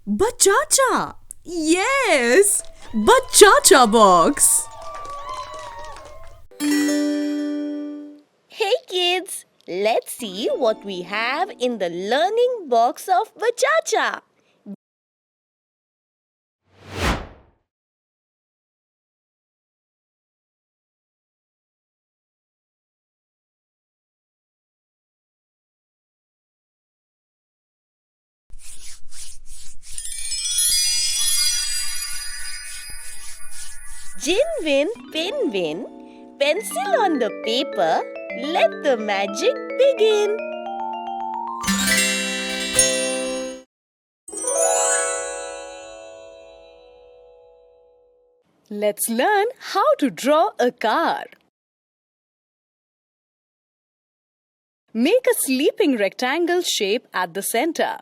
BaChaCha! Yes! BaChaCha Box! Hey kids, let's see what we have in the learning box of BaChaCha. Jinwin, Pinwin, pencil on the paper, let the magic begin. Let's learn how to draw a car. Make a sleeping rectangle shape at the center.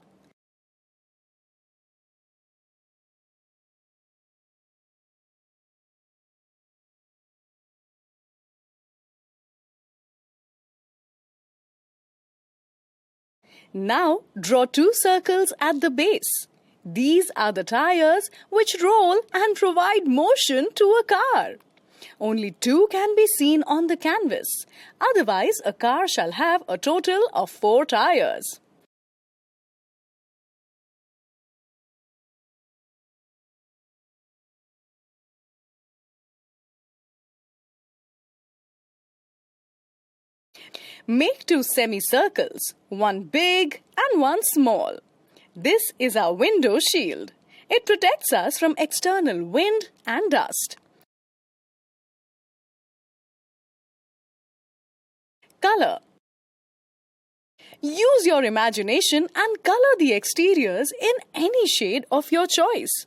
Now draw two circles at the base. These are the tires which roll and provide motion to a car. Only two can be seen on the canvas. Otherwise, a car shall have a total of 4 tires. Make 2 semicircles, one big and one small. This is our window shield. It protects us from external wind and dust. Color. Use your imagination and color the exteriors in any shade of your choice.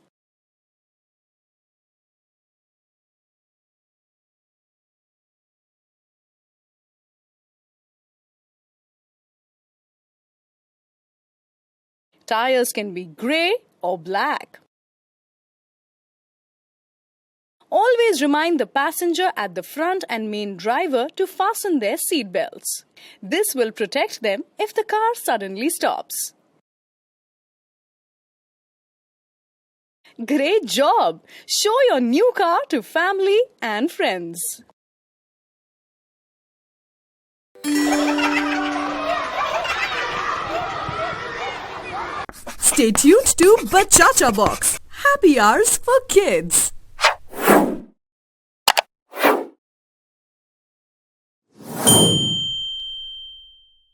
Tires can be grey or black. Always remind the passenger at the front and main driver to fasten their seat belts. This will protect them if the car suddenly stops. Great job! Show your new car to family and friends. Stay tuned to BaChaCha Box. Happy hours for kids.